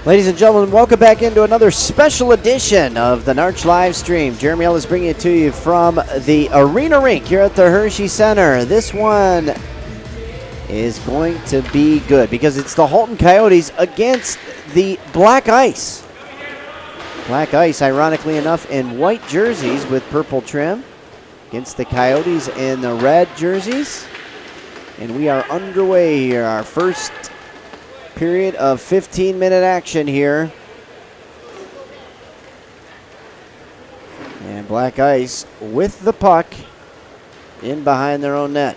Ladies and gentlemen, welcome back into another special edition of the NARCh live stream. Jeremy Ellis bringing it to you from the Arena Rink here at the Hershey Center. This one is going to be good because it's the Halton Coyotes against the Black Ice. Black Ice, ironically enough, in white jerseys with purple trim against the Coyotes in the red jerseys. And we are underway here, our first period of 15-minute action here. And Black Ice with the puck in behind their own net.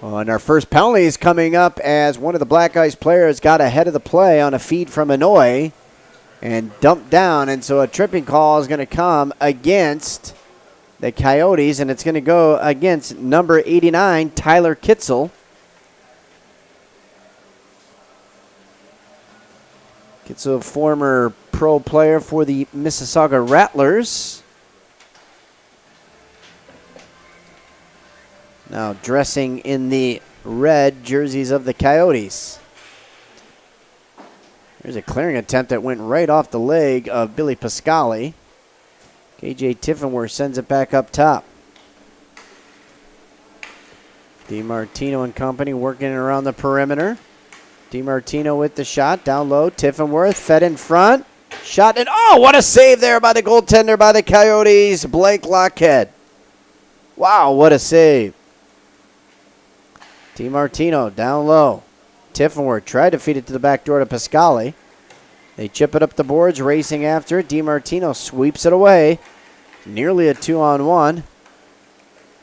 And our first penalty is coming up as one of the Black Ice players got ahead of the play on a feed from Inouye and dumped down. And so a tripping call is going to come against the Coyotes, and it's going to go against number 89, Tyler Kitzel. Kitzel, former pro player for the Mississauga Rattlers. Now dressing in the red jerseys of the Coyotes. There's a clearing attempt that went right off the leg of Billy Pascali. KJ Tiffenworth sends it back up top. DiMartino and company working around the perimeter. DiMartino with the shot, down low. Tiffenworth fed in front. Shot, and oh, what a save there by the goaltender by the Coyotes, Blake Lockhead. Wow, what a save. DiMartino down low. Tiffenworth tried to feed it to the back door to Pascali. They chip it up the boards, racing after it. DiMartino sweeps it away. Nearly a 2-on-1.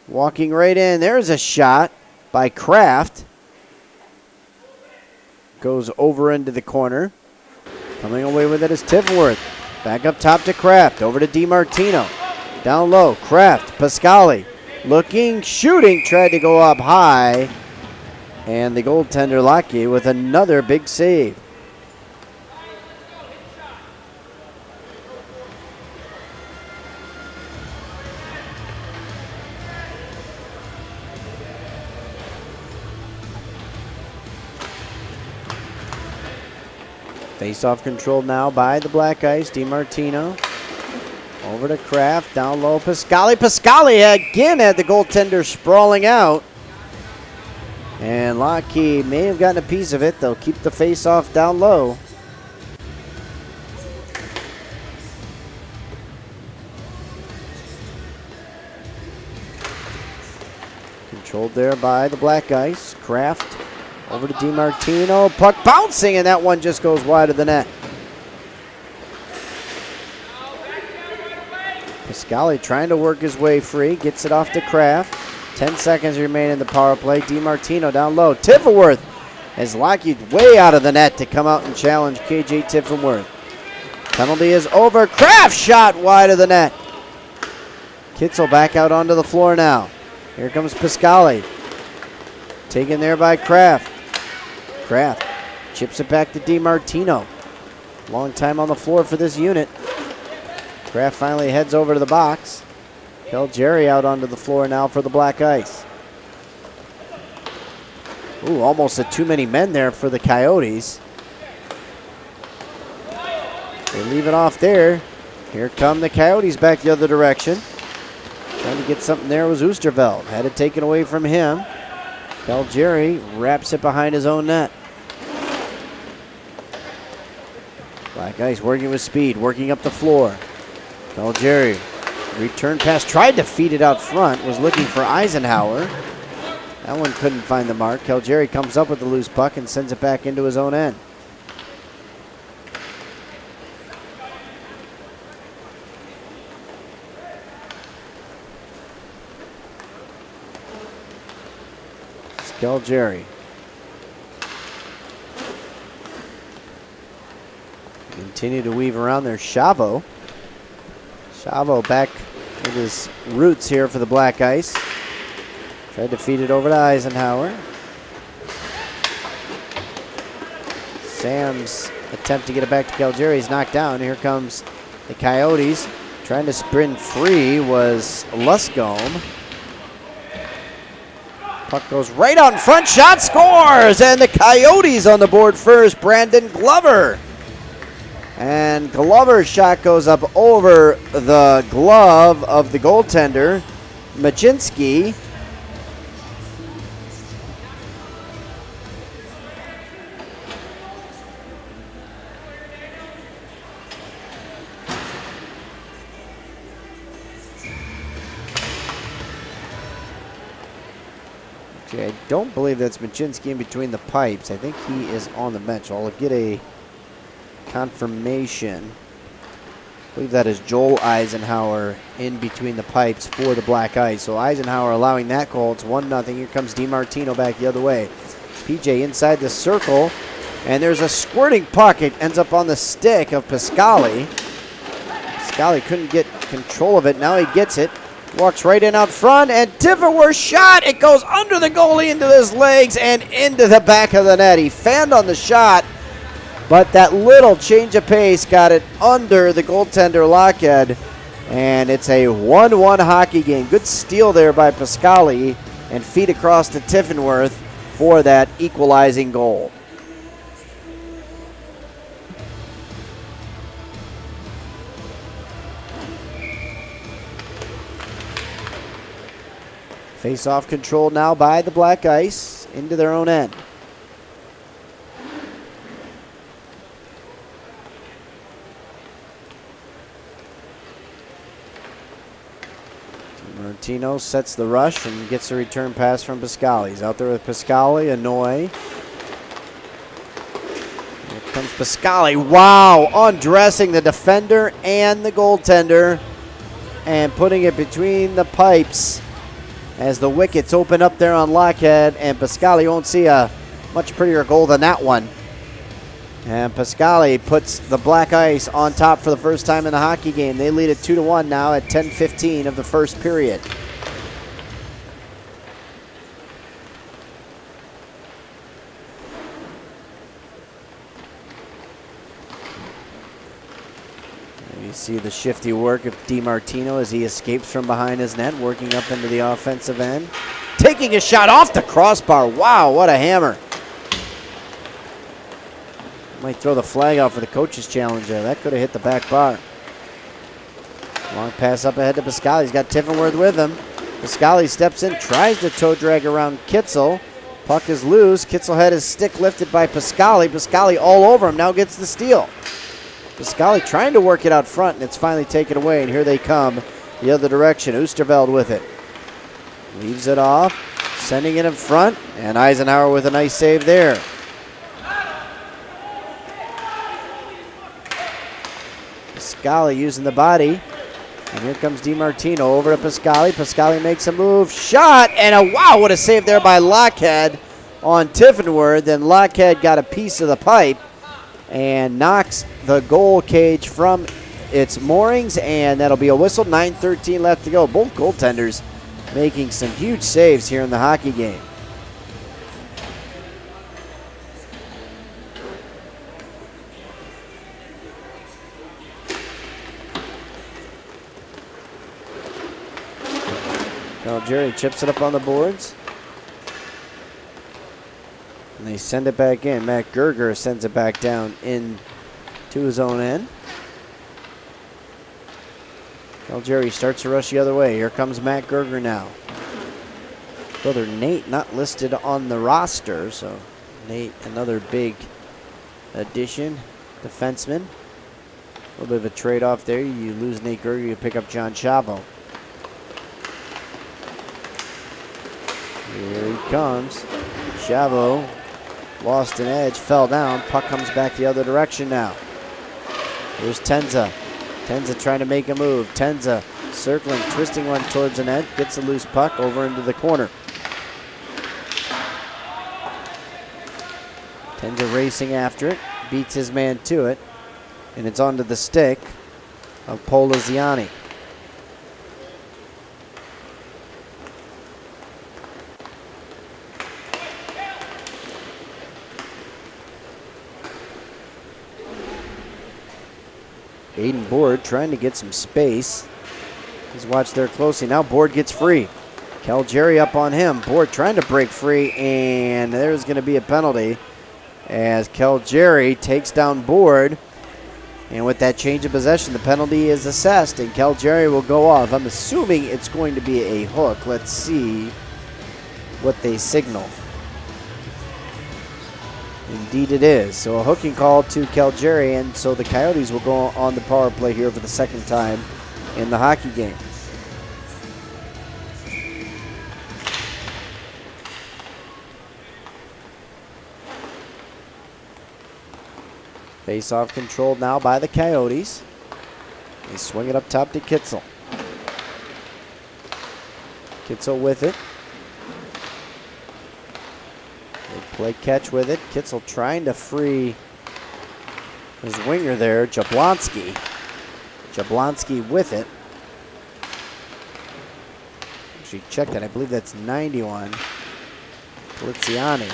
Walking right in. There's a shot by Kraft. Goes over into the corner. Coming away with it is Tiffenworth. Back up top to Kraft. Over to DiMartino. Down low. Kraft. Pascali. Looking, shooting. Tried to go up high. And the goaltender Lockheed with another big save. Face-off controlled now by the Black Ice. DiMartino over to Kraft. Down low, Pascali. Pascali again had the goaltender sprawling out. And Lockheed may have gotten a piece of it. They'll keep the face-off down low. Controlled there by the Black Ice. Kraft over to DiMartino. Puck bouncing, and that one just goes wide of the net. Pascali trying to work his way free. Gets it off to Kraft. 10 seconds remain in the power play. DiMartino down low. Tiffenworth has Lockheed way out of the net to come out and challenge KJ Tiffenworth. Penalty is over. Kraft shot wide of the net. Kitzel back out onto the floor now. Here comes Pascali. Taken there by Kraft. Kraft chips it back to DiMartino. Long time on the floor for this unit. Kraft finally heads over to the box. Jerry out onto the floor now for the Black Ice. Ooh, almost a too many men there for the Coyotes. They leave it off there. Here come the Coyotes back the other direction. Trying to get something there was Oosterveld. Had it taken away from him. Jerry wraps it behind his own net. Black Ice working with speed, working up the floor. Jerry. Return pass, tried to feed it out front, was looking for Eisenhower. That one couldn't find the mark. Jerry comes up with the loose puck and sends it back into his own end. Jerry. Continue to weave around there. Chavo back with his roots here for the Black Ice. Tried to feed it over to Eisenhower. Sam's attempt to get it back to Calgary is knocked down. Here comes the Coyotes. Trying to sprint free was Luscombe. Puck goes right out in front. Shot scores! And the Coyotes on the board first. Brandon Glover. And Glover's shot goes up over the glove of the goaltender, Majinski. I don't believe that's Majinski in between the pipes. I think he is on the bench. I'll get a confirmation. I believe that is Joel Eisenhower in between the pipes for the Black Ice. So Eisenhower allowing that goal. It's 1-0. Here comes DiMartino back the other way. PJ inside the circle. And there's a squirting puck. It ends up on the stick of Pascali. Pascali couldn't get control of it. Now he gets it. Walks right in out front, and Tifferworth's shot. It goes under the goalie into his legs and into the back of the net. He fanned on the shot, but that little change of pace got it under the goaltender Lockhead, and it's a 1-1 hockey game. Good steal there by Pascali, and feed across to Tiffenworth for that equalizing goal. Face-off controlled now by the Black Ice into their own end. Martino sets the rush and gets a return pass from Pascali. He's out there with Pascali, Anoy. Here comes Pascali. Wow, undressing the defender and the goaltender and putting it between the pipes as the wickets open up there on Lockhead, and Pascali won't see a much prettier goal than that one. And Pascali puts the Black Ice on top for the first time in the hockey game. They lead it 2-1 now at 10:15 of the first period. You see the shifty work of DiMartino as he escapes from behind his net, working up into the offensive end. Taking a shot off the crossbar. Wow, what a hammer. Might throw the flag out for the coach's challenge there. That could have hit the back bar. Long pass up ahead to Pascali. He's got Tiffenworth with him. Pascali steps in, tries to toe drag around Kitzel. Puck is loose. Kitzel had his stick lifted by Pascali. Pascali all over him, now gets the steal. Pascali trying to work it out front, and it's finally taken away, and here they come the other direction. Oosterveld with it. Leaves it off, sending it in front, and Eisenhower with a nice save there. Pascali using the body, and here comes DiMartino over to Pascali. Pascali makes a move, shot, and wow, what a save there by Lockhead on Tiffenworth. Then Lockhead got a piece of the pipe and knocks the goal cage from its moorings, and that'll be a whistle. 9:13 left to go. Both goaltenders making some huge saves here in the hockey game. Now Jerry chips it up on the boards. And they send it back in. Matt Gerger sends it back down in to his own end. Jerry starts to rush the other way. Here comes Matt Gerger now. Brother Nate not listed on the roster, so Nate, another big addition, defenseman. A little bit of a trade-off there. You lose Nate Gerger, you pick up John Chavo. Here he comes. Chavo lost an edge, fell down. Puck comes back the other direction now. Here's Tenza. Tenza trying to make a move. Tenza circling, twisting one towards the net. Gets a loose puck over into the corner. Tenza racing after it. Beats his man to it. And it's onto the stick of Poliziani. Aiden Board trying to get some space. He's watched there closely. Now Board gets free. Jerry up on him. Board trying to break free, and there's going to be a penalty as Jerry takes down Board. And with that change of possession, the penalty is assessed, and Jerry will go off. I'm assuming it's going to be a hook. Let's see what they signal. Indeed it is. So a hooking call to Jerry, and so the Coyotes will go on the power play here for the second time in the hockey game. Face-off controlled now by the Coyotes. They swing it up top to Kitzel. Kitzel with it. They play catch with it. Kitzel trying to free his winger there, Jablonski. Jablonski with it. Actually checked that. I believe that's 91. Poliziani.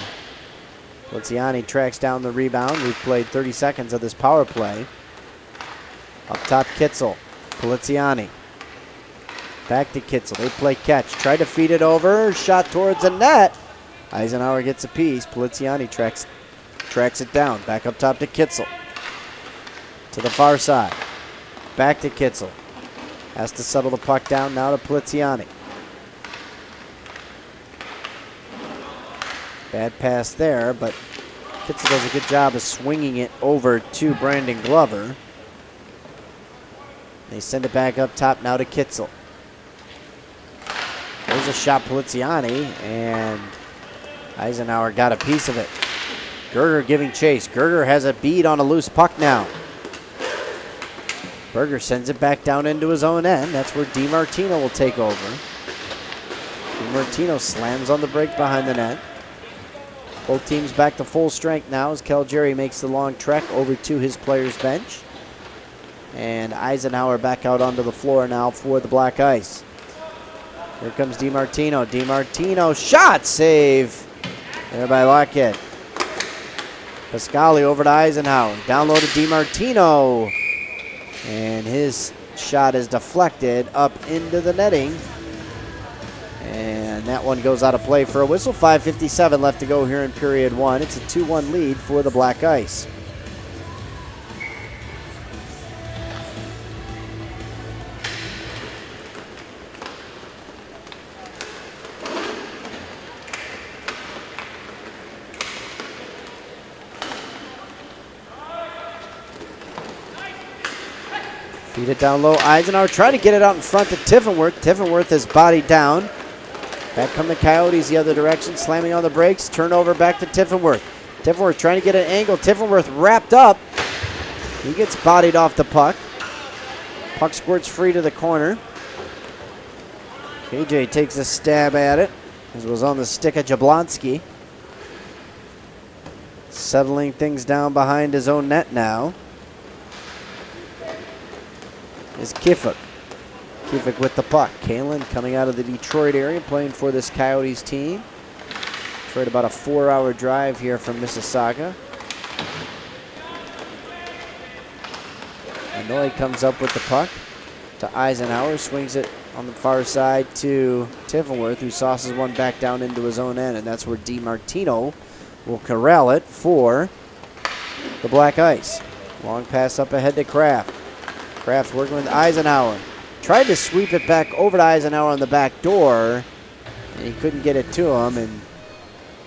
Poliziani tracks down the rebound. We've played 30 seconds of this power play. Up top, Kitzel. Poliziani. Back to Kitzel. They play catch. Try to feed it over. Shot towards the net. Eisenhower gets a piece. Poliziani tracks it down. Back up top to Kitzel. To the far side. Back to Kitzel. Has to settle the puck down now to Poliziani. Bad pass there, but Kitzel does a good job of swinging it over to Brandon Glover. They send it back up top now to Kitzel. There's a shot, Poliziani, and Eisenhower got a piece of it. Gerger giving chase. Gerger has a bead on a loose puck now. Berger sends it back down into his own end. That's where DiMartino will take over. DiMartino slams on the break behind the net. Both teams back to full strength now as Jerry makes the long trek over to his players' bench. And Eisenhower back out onto the floor now for the Black Ice. Here comes DiMartino. DiMartino shot save there by Lockhead. Pascali over to Eisenhower. Down low to DiMartino. And his shot is deflected up into the netting. And that one goes out of play for a whistle. 5:57 left to go here in period one. It's a 2-1 lead for the Black Ice. Feed it down low. Eisenhower trying to get it out in front to Tiffenworth. Tiffenworth is bodied down. Back come the Coyotes the other direction, slamming on the brakes. Turnover back to Tiffenworth. Tiffenworth trying to get an angle. Tiffenworth wrapped up. He gets bodied off the puck. Puck squirts free to the corner. KJ takes a stab at it. This was on the stick of Jablonski. Settling things down behind his own net now is Kifuk. Kifuk with the puck. Kalen coming out of the Detroit area, playing for this Coyotes team. Detroit about a 4-hour drive here from Mississauga. Anoy comes up with the puck to Eisenhower, swings it on the far side to Tiffenworth, who sauces one back down into his own end, and that's where DiMartino will corral it for the Black Ice. Long pass up ahead to Kraft. Kraft working with Eisenhower. Tried to sweep it back over to Eisenhower on the back door, and he couldn't get it to him, and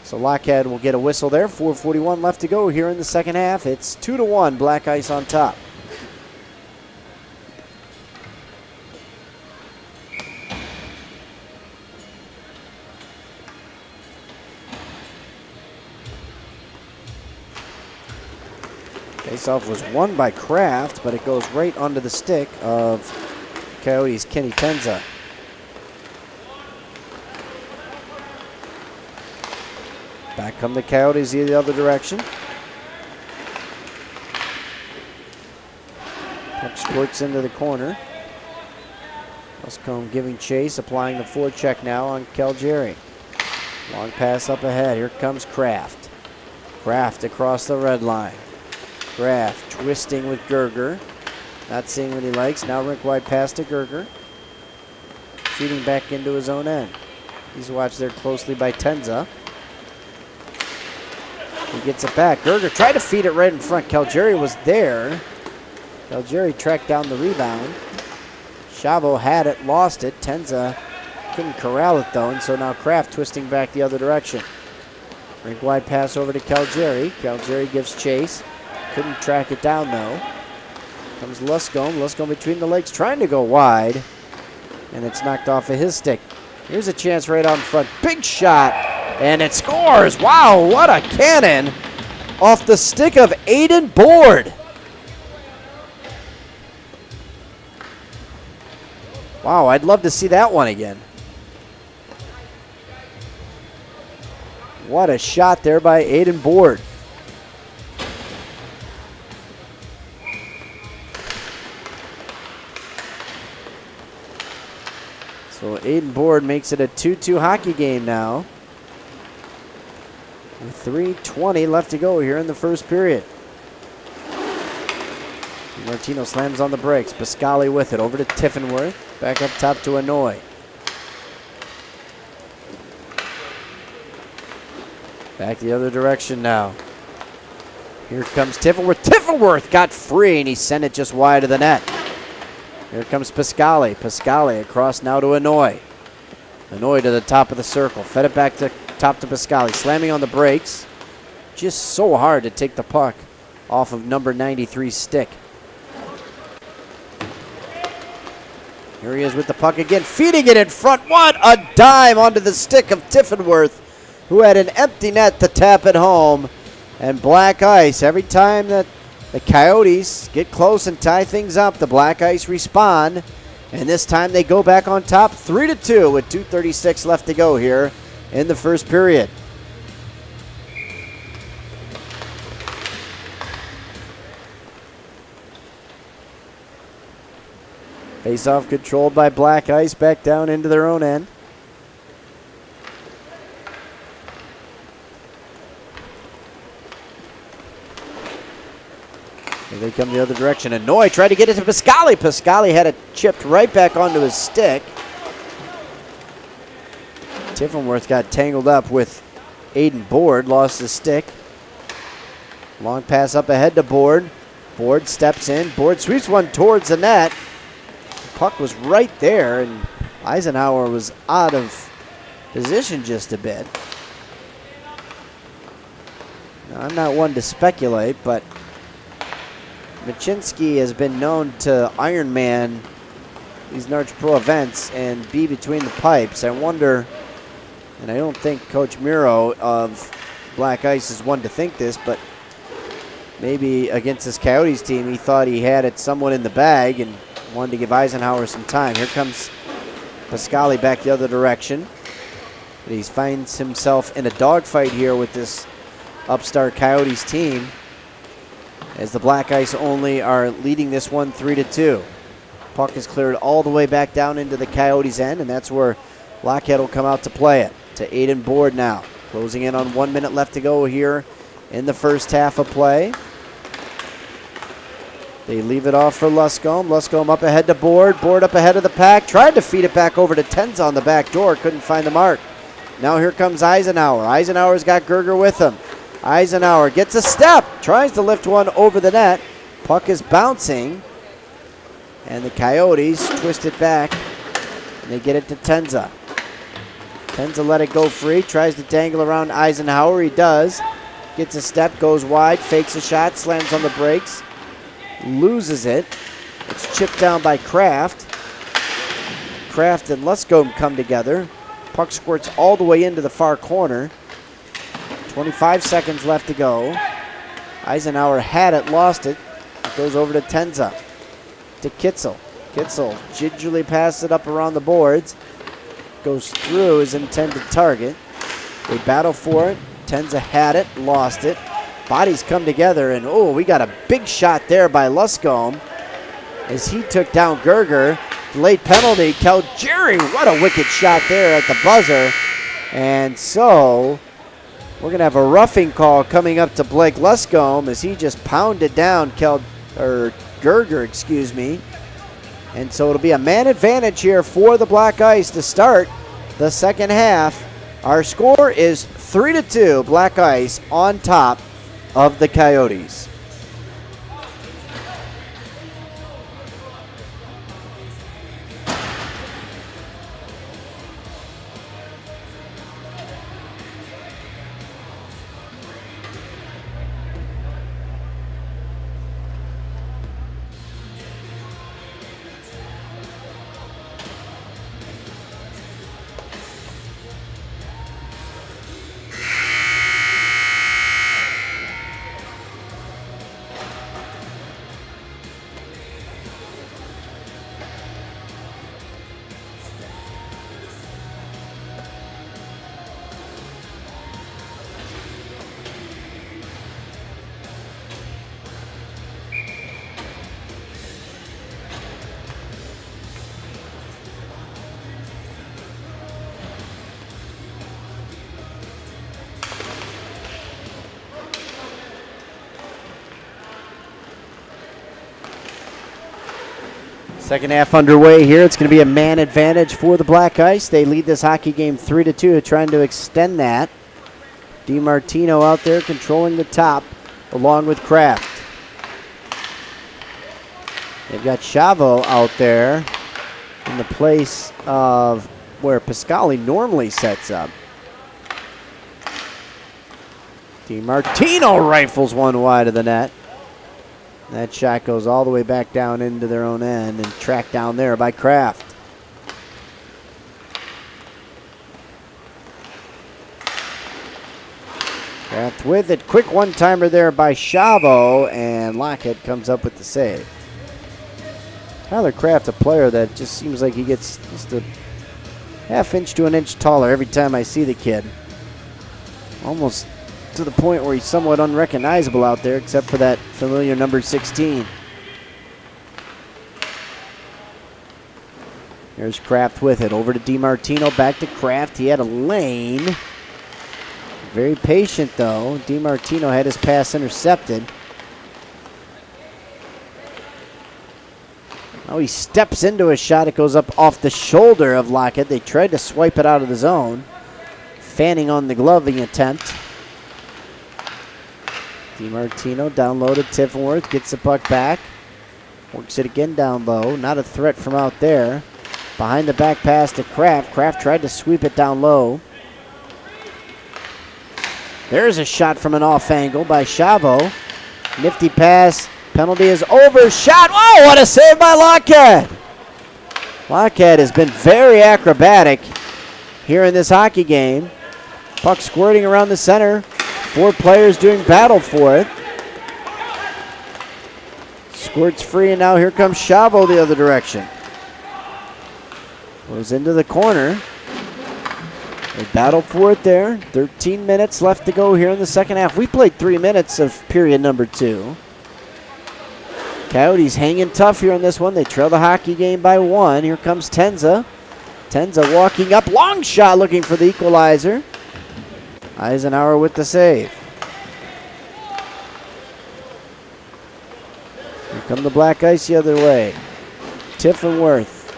so Lockhead will get a whistle there. 4:41 left to go here in the second half. It's 2-1, Black Ice on top. Faceoff was won by Kraft, but it goes right onto the stick of Coyotes' Kenny Tenza. Back come the Coyotes the other direction. Puck squirts into the corner. Muscombe giving chase, applying the forecheck now on Calgary. Long pass up ahead. Here comes Kraft. Kraft across the red line. Kraft twisting with Gerger. Not seeing what he likes. Now rink wide pass to Gerger. Feeding back into his own end. He's watched there closely by Tenza. He gets it back. Gerger tried to feed it right in front. Calgary was there. Calgary tracked down the rebound. Chavo had it, lost it. Tenza couldn't corral it though, and so now Kraft twisting back the other direction. Rink wide pass over to Calgary. Calgary gives chase. Couldn't track it down though. Comes Luscombe. Luscombe between the legs trying to go wide, and it's knocked off of his stick. Here's a chance right out in front. Big shot, and it scores. Wow, what a cannon off the stick of Aiden Board. Wow, I'd love to see that one again. What a shot there by Aiden Board. So Aiden Board makes it a 2-2 hockey game now. With 3:20 left to go here in the first period. Martino slams on the brakes. Pascali with it over to Tiffenworth. Back up top to Anoy. Back the other direction now. Here comes Tiffenworth. Tiffenworth got free, and he sent it just wide of the net. Here comes Pascali. Pascali across now to Anoy. Anoy to the top of the circle. Fed it back to top to Pascali. Slamming on the brakes. Just so hard to take the puck off of number 93's stick. Here he is with the puck again. Feeding it in front. What a dime onto the stick of Tiffenworth, who had an empty net to tap it home. And Black Ice, every time that the Coyotes get close and tie things up, the Black Ice respond. And this time they go back on top 3-2 with 2:36 left to go here in the first period. Face-off controlled by Black Ice, back down into their own end. Here they come the other direction. Anoy tried to get it to Pascali. Pascali had it chipped right back onto his stick. Tiffenworth got tangled up with Aiden Board, lost his stick. Long pass up ahead to Board. Board steps in. Board sweeps one towards the net. Puck was right there, and Eisenhower was out of position just a bit. Now, I'm not one to speculate, but Machinsky has been known to Iron Man these NARCh Pro events and be between the pipes. I wonder, and I don't think Coach Miro of Black Ice is one to think this, but maybe against this Coyotes team he thought he had it somewhat in the bag and wanted to give Eisenhower some time. Here comes Pascali back the other direction. But he finds himself in a dogfight here with this upstart Coyotes team, as the Black Ice only are leading this one 3-2. Puck is cleared all the way back down into the Coyotes' end, and that's where Lockhead will come out to play it. To Aiden Board now. Closing in on 1 minute left to go here in the first half of play. They leave it off for Luscombe. Luscombe up ahead to Board. Board up ahead of the pack. Tried to feed it back over to Tenza on the back door. Couldn't find the mark. Now here comes Eisenhower. Eisenhower's got Gerger with him. Eisenhower gets a step. Tries to lift one over the net. Puck is bouncing. And the Coyotes twist it back. And they get it to Tenza. Tenza let it go free. Tries to dangle around Eisenhower. He does. Gets a step. Goes wide. Fakes a shot. Slams on the brakes. Loses it. It's chipped down by Kraft. Kraft and Luscombe come together. Puck squirts all the way into the far corner. 25 seconds left to go. Eisenhower had it, lost it. It goes over to Tenza. To Kitzel. Kitzel gingerly passes it up around the boards. Goes through his intended target. They battle for it. Tenza had it, lost it. Bodies come together, and oh, we got a big shot there by Luscombe as he took down Gerger. Late penalty. Calgary, what a wicked shot there at the buzzer. And so we're going to have a roughing call coming up to Blake Luscombe as he just pounded down Gerger, excuse me. And so it'll be a man advantage here for the Black Ice to start the second half. Our score is 3-2, Black Ice on top of the Coyotes. Second half underway here. It's going to be a man advantage for the Black Ice. They lead this hockey game 3-2, trying to extend that. DiMartino out there controlling the top along with Kraft. They've got Chavo out there in the place of where Pascali normally sets up. DiMartino rifles one wide of the net. That shot goes all the way back down into their own end and tracked down there by Kraft. Kraft with it. Quick one-timer there by Chavo, and Lockett comes up with the save. Tyler Kraft, a player that just seems like he gets just a half inch to an inch taller every time I see the kid. Almost to the point where he's somewhat unrecognizable out there, except for that familiar number 16. There's Kraft with it. Over to DiMartino, back to Kraft. He had a lane. Very patient, though. DiMartino had his pass intercepted. Now he steps into a shot. It goes up off the shoulder of Lockett. They tried to swipe it out of the zone. Fanning on the gloving attempt. DiMartino down low to Tiffenworth, gets the puck back, works it again down low. Not a threat from out there. Behind the back pass to Kraft. Kraft tried to sweep it down low. There's a shot from an off angle by Chavo. Nifty pass. Penalty is over. Shot. Oh, what a save by Lockhead. Lockhead has been very acrobatic here in this hockey game. Puck squirting around the center. 4 players doing battle for it. Squirts free, and now here comes Chavo the other direction. Goes into the corner. They battle for it there. 13 minutes left to go here in the second half. We played 3 minutes of period number 2. Coyotes hanging tough here in this one. They trail the hockey game by 1. Here comes Tenza. Tenza walking up. Long shot looking for the equalizer. Eisenhower with the save. Here come the Black Ice the other way. Tiffenworth.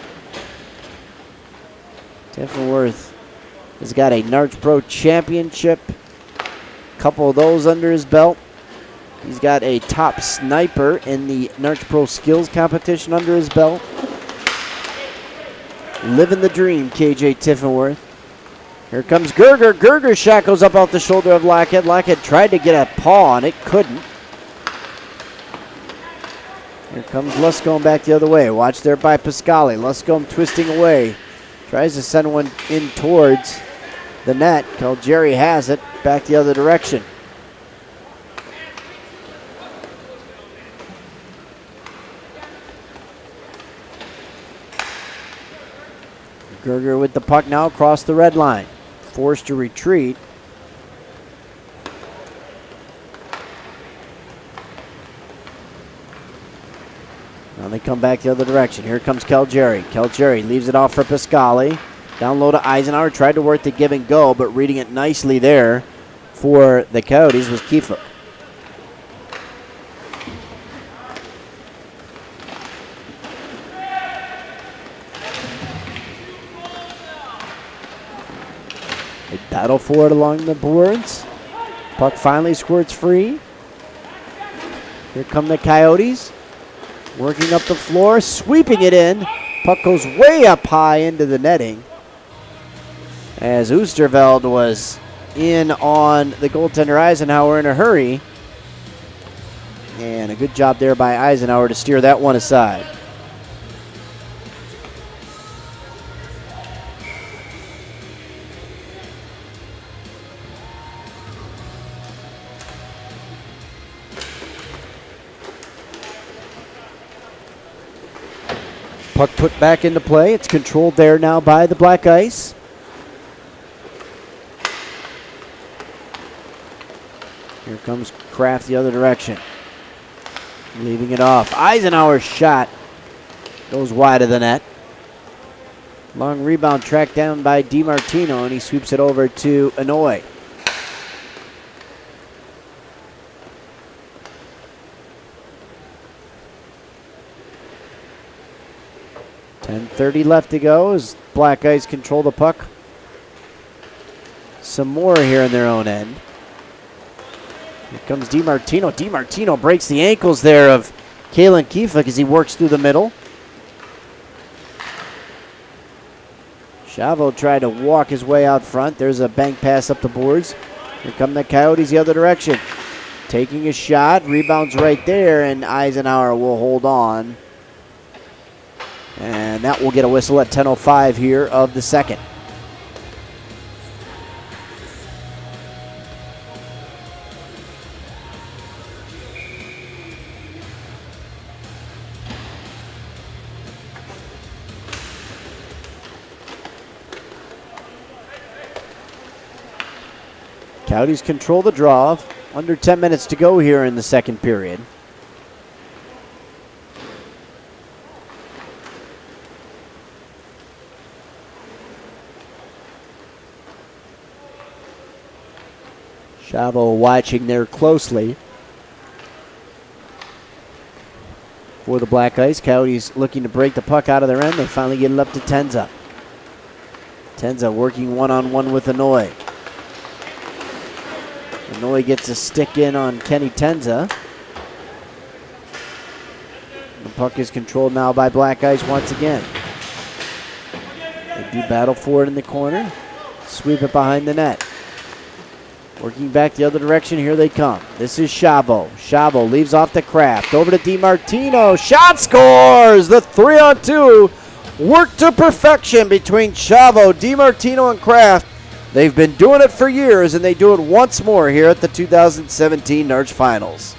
Tiffenworth has got a NARCh Pro Championship. Couple of those under his belt. He's got a top sniper in the NARCh Pro Skills competition under his belt. Living the dream, KJ Tiffenworth. Here comes Gerger. Gerger's shot goes up off the shoulder of Lockhead. Lockhead tried to get a paw on it, couldn't. Here comes Luscombe back the other way. Watch there by Pascali. Luscombe twisting away. Tries to send one in towards the net. Calgary has it. Back the other direction. Gerger with the puck now across the red line. Forced to retreat. Now they come back the other direction. Here comes Calgary. Calgary leaves it off for Pascali. Down low to Eisenhower. Tried to work the give and go, but reading it nicely there for the Coyotes was Kiefer. They battle for it along the boards. Puck finally squirts free. Here come the Coyotes. Working up the floor, sweeping it in. Puck goes way up high into the netting. As Oosterveld was in on the goaltender Eisenhower in a hurry. And a good job there by Eisenhower to steer that one aside. Puck put back into play. It's controlled there now by the Black Ice. Here comes Kraft the other direction. Leaving it off. Eisenhower's shot goes wide of the net. Long rebound tracked down by DiMartino, and he sweeps it over to Inouye. .30 left to go as Black Ice control the puck. Some more here in their own end. Here comes DiMartino. DiMartino breaks the ankles there of Kalen Kiefick as he works through the middle. Chavo tried to walk his way out front. There's a bank pass up the boards. Here come the Coyotes the other direction. Taking a shot. Rebounds right there, and Eisenhower will hold on. And that will get a whistle at 10:05 here of the second. Coyotes control the draw. Under 10 minutes to go here in the second period. Chavo watching there closely for the Black Ice. Coyotes looking to break the puck out of their end. They finally get it up to Tenza. Tenza working one-on-one with Inouye. Inouye gets a stick in on Kenny Tenza. The puck is controlled now by Black Ice once again. They do battle for it in the corner. Sweep it behind the net. Working back the other direction, here they come. This is Chavo. Chavo leaves off the Kraft. Over to DiMartino. Shot scores! The 3-on-2 work to perfection between Chavo, DiMartino, and Kraft. They've been doing it for years, and they do it once more here at the 2017 NARCh Finals.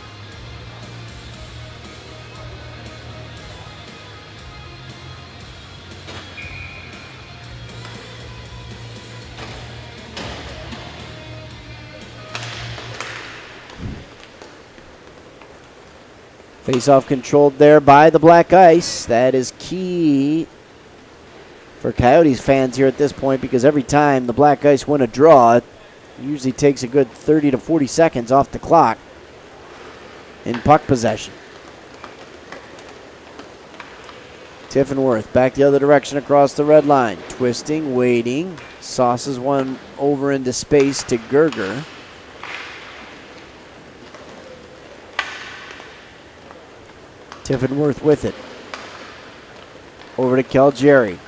Face-off controlled there by the Black Ice. That is key for Coyotes fans here at this point, because every time the Black Ice win a draw, it usually takes a good 30 to 40 seconds off the clock in puck possession. Tiffenworth back the other direction across the red line. Twisting, waiting. Sauces one over into space to Gerger. Tiffenworth with it. Over to Calgary.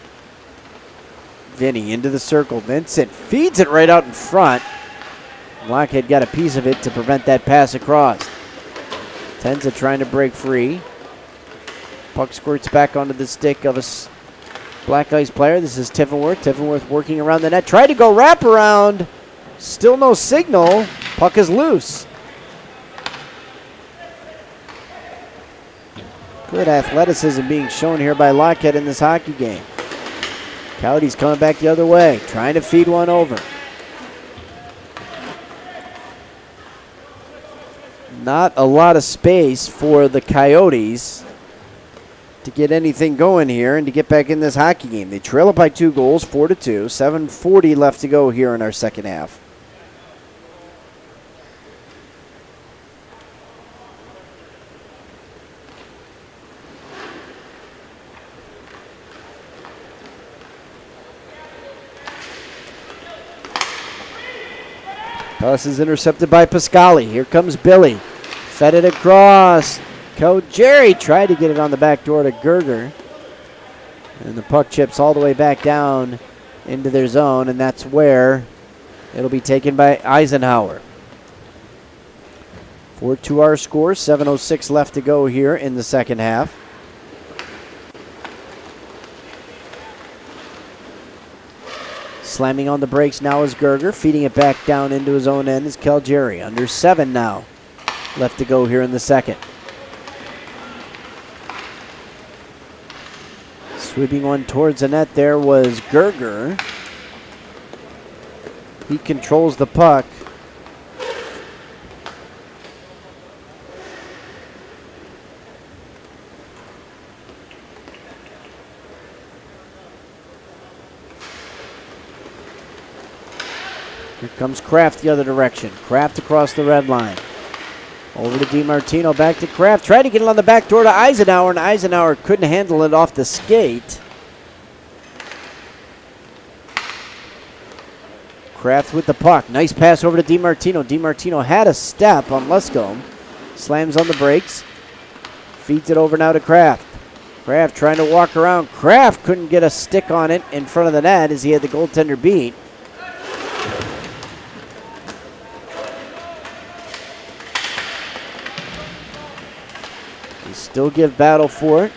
Vinny into the circle. Vincent feeds it right out in front. Lockhead got a piece of it to prevent that pass across. Tenza trying to break free. Puck squirts back onto the stick of a Black Ice player. This is Tiffenworth. Tiffenworth working around the net. Tried to go wraparound. Still no signal. Puck is loose. Good athleticism being shown here by Lockhead in this hockey game. Coyotes coming back the other way, trying to feed one over. Not a lot of space for the Coyotes to get anything going here and to get back in this hockey game. They trail it by 2 goals, 4-2. 7:40 left to go here in our second half. Toss is intercepted by Pascali. Here comes Billy. Fed it across. Coach Jerry tried to get it on the back door to Gerger. And the puck chips all the way back down into their zone, and that's where it'll be taken by Eisenhower. 4-2 our score, 7:06 left to go here in the second half. Slamming on the brakes now is Gerger. Feeding it back down into his own end is Calgary. Under 7 now left to go here in the second. Sweeping one towards the net there was Gerger. He controls the puck. Here comes Kraft the other direction. Kraft across the red line. Over to DiMartino, back to Kraft. Tried to get it on the back door to Eisenhower, and Eisenhower couldn't handle it off the skate. Kraft with the puck. Nice pass over to DiMartino. DiMartino had a step on Luscombe. Slams on the brakes. Feeds it over now to Kraft. Kraft trying to walk around. Kraft couldn't get a stick on it in front of the net as he had the goaltender beat. Still give battle for it.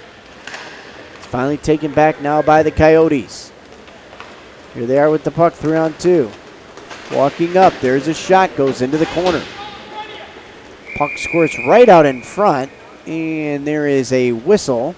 It's finally taken back now by the Coyotes. Here they are with the puck, 3-on-2. Walking up, there's a shot, goes into the corner. Puck squirts right out in front, and there is a whistle.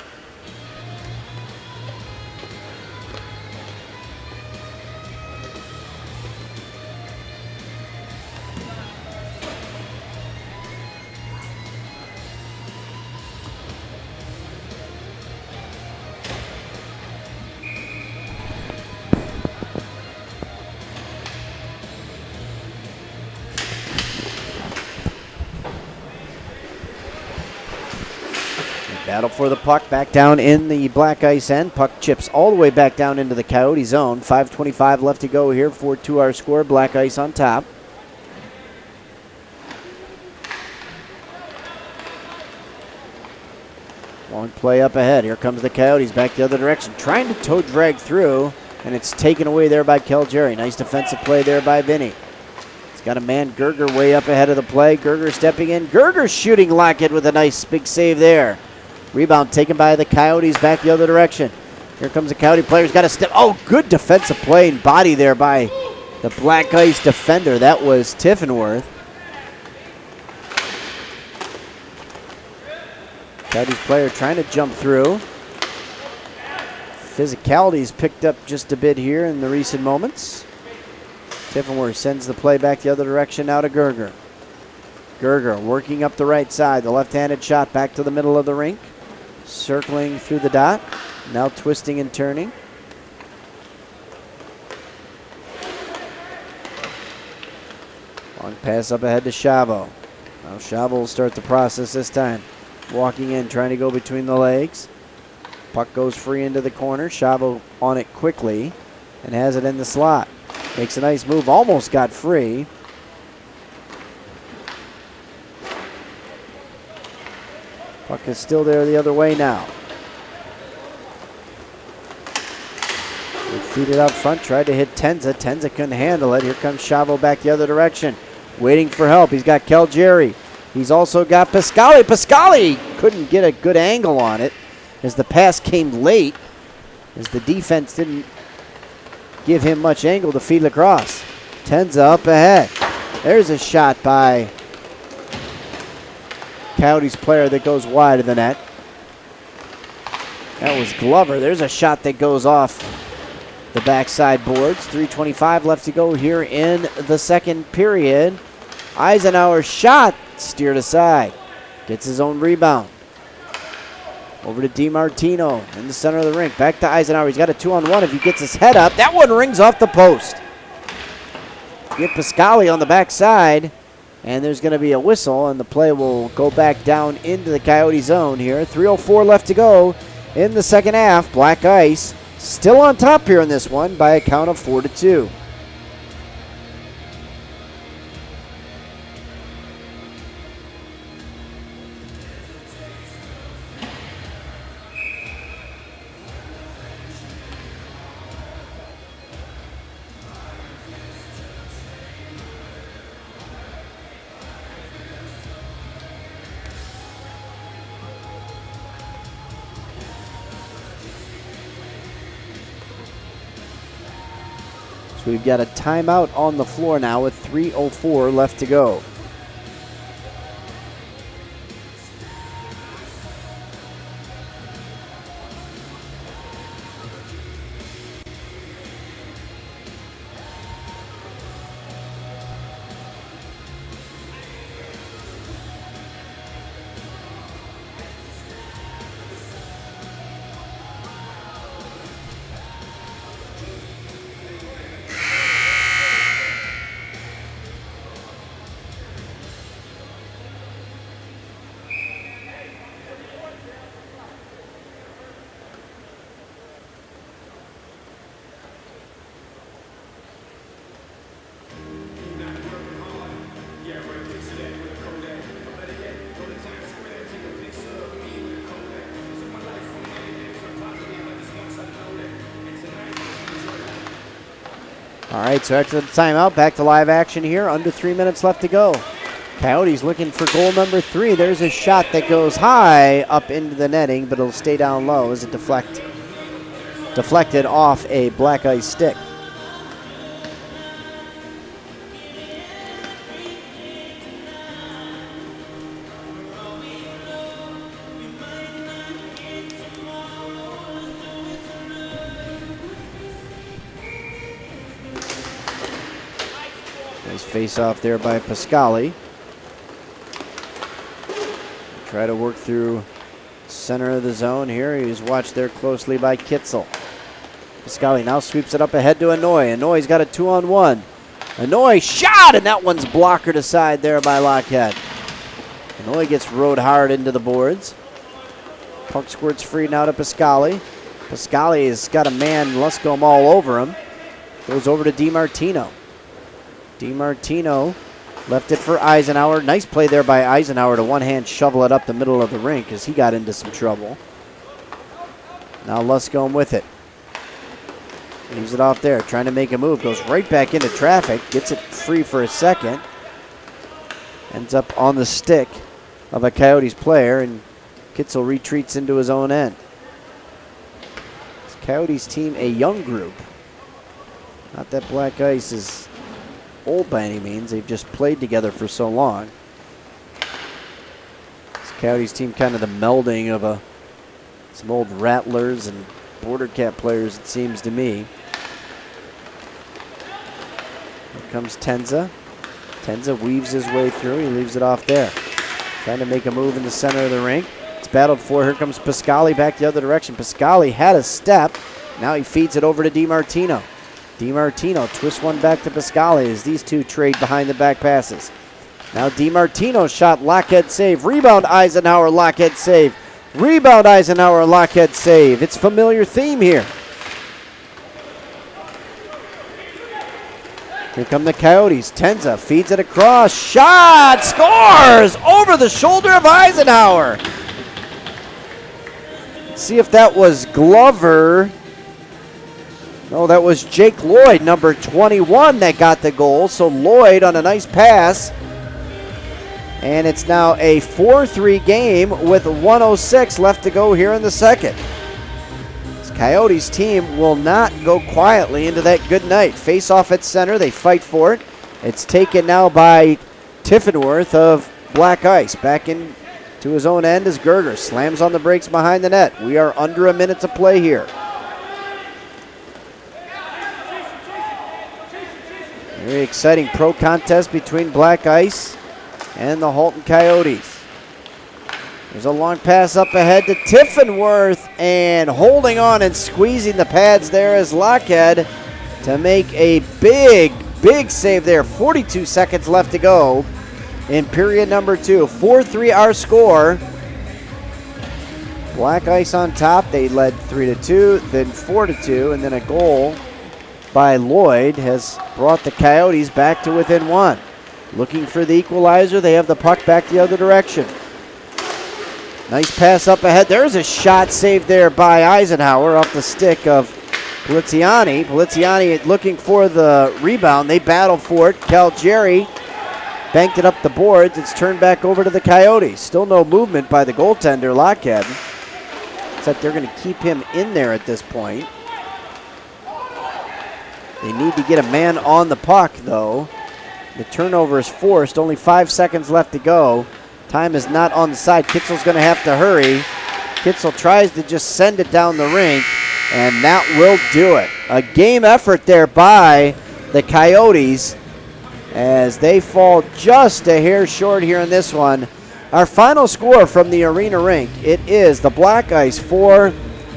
Battle for the puck back down in the black ice end. Puck chips all the way back down into the Coyote zone. 5:25 left to go here. 4-2 our score. Black ice on top. Long play up ahead. Here comes the Coyotes back the other direction. Trying to toe drag through, and it's taken away there by Calgary. Nice defensive play there by Vinny. He's got a man, Gerger, way up ahead of the play. Gerger stepping in. Gerger shooting Lockett with a nice big save there. Rebound taken by the Coyotes back the other direction. Here comes the Coyote player. He's got a step. Oh, good defensive play and body there by the black ice defender. That was Tiffenworth. Coyotes player trying to jump through. Physicality's picked up just a bit here in the recent moments. Tiffenworth sends the play back the other direction now to Gerger. Gerger working up the right side. The left-handed shot back to the middle of the rink. Circling through the dot. Now twisting and turning. Long pass up ahead to Chavo. Now Chavo will start the process this time. Walking in, trying to go between the legs. Puck goes free into the corner. Chavo on it quickly and has it in the slot. Makes a nice move. Almost got free. Puck is still there the other way now. They feed it out front, tried to hit Tenza. Tenza couldn't handle it. Here comes Chavo back the other direction, waiting for help. He's got Calgary. He's also got Pascali. Pascali couldn't get a good angle on it as the pass came late, as the defense didn't give him much angle to feed across. Tenza up ahead. There's a shot by Coyotes player that goes wide of the net. That was Glover. There's a shot that goes off the backside boards. 3:25 left to go here in the second period. Eisenhower's shot steered aside. Gets his own rebound. Over to DiMartino in the center of the rink. Back to Eisenhower. He's got a 2-on-1 if he gets his head up. That one rings off the post. Get Pascali on the backside. And there's going to be a whistle, and the play will go back down into the Coyote zone here. 3:04 left to go in the second half. Black Ice still on top here in this one by a count of 4-2. So we've got a timeout on the floor now with 3:04 left to go. All right, so after the timeout, back to live action here. Under 3 minutes left to go. Coyotes looking for goal number 3. There's a shot that goes high up into the netting, but it'll stay down low as it deflected off a black ice stick. Nice face off there by Pascali. Try to work through center of the zone here. He's watched there closely by Kitzel. Pascali now sweeps it up ahead to Anoy. Anoy's got a 2-on-1. Anoy shot, and that one's blockered aside there by Lockhead. Anoy gets rode hard into the boards. Puck squirts free now to Pascali. Pascali has got a man, Luscombe, all over him. Goes over to DiMartino. DiMartino left it for Eisenhower. Nice play there by Eisenhower to one-hand shovel it up the middle of the rink as he got into some trouble. Now Luscombe with it. Leaves it off there, trying to make a move. Goes right back into traffic. Gets it free for a second. Ends up on the stick of a Coyotes player, and Kitzel retreats into his own end. This Coyotes team, a young group. Not that Black Ice is old by any means. They've just played together for so long. This Coyotes team kind of the melding of some old Rattlers and Border Cat players, it seems to me. Here comes Tenza. Tenza weaves his way through. He leaves it off there. Trying to make a move in the center of the rink. It's battled for. Here comes Pascali back the other direction. Pascali had a step. Now he feeds it over to DiMartino. DiMartino twists one back to Pascali as these two trade behind the back passes. Now DiMartino shot, Lockhead save. Rebound Eisenhower, Lockhead save. Rebound Eisenhower, Lockhead save. It's familiar theme here. Here come the Coyotes. Tenza feeds it across. Shot! Scores! Over the shoulder of Eisenhower. Let's see if that was Glover. No, that was Jake Lloyd, number 21, that got the goal. So Lloyd on a nice pass. And it's now a 4-3 game with 1:06 left to go here in the second. This Coyotes team will not go quietly into that good night. Face off at center. They fight for it. It's taken now by Tiffenworth of Black Ice. Back into his own end as Gerger slams on the brakes behind the net. We are under a minute to play here. Very exciting pro contest between Black Ice and the Halton Coyotes. There's a long pass up ahead to Tiffenworth, and holding on and squeezing the pads there is Lockhead to make a big save there. 42 seconds left to go in period number 2. 4-3 our score. Black Ice on top. They led 3-2, then 4-2, and then a goal by Lloyd has brought the Coyotes back to within 1. Looking for the equalizer. They have the puck back the other direction. Nice pass up ahead. There's a shot saved there by Eisenhower off the stick of Poliziani. Poliziani looking for the rebound. They battle for it. Calgeri banked it up the boards. It's turned back over to the Coyotes. Still no movement by the goaltender, Lockhead. Except they're going to keep him in there at this point. They need to get a man on the puck, though. The turnover is forced. Only 5 seconds left to go. Time is not on the side. Kitzel's going to have to hurry. Kitzel tries to just send it down the rink, and that will do it. A game effort there by the Coyotes as they fall just a hair short here in this one. Our final score from the arena rink, it is the Black Ice 4,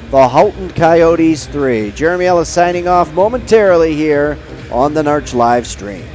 the Halton Coyotes 3. Jeremy Ellis signing off momentarily here on the NARCh live stream.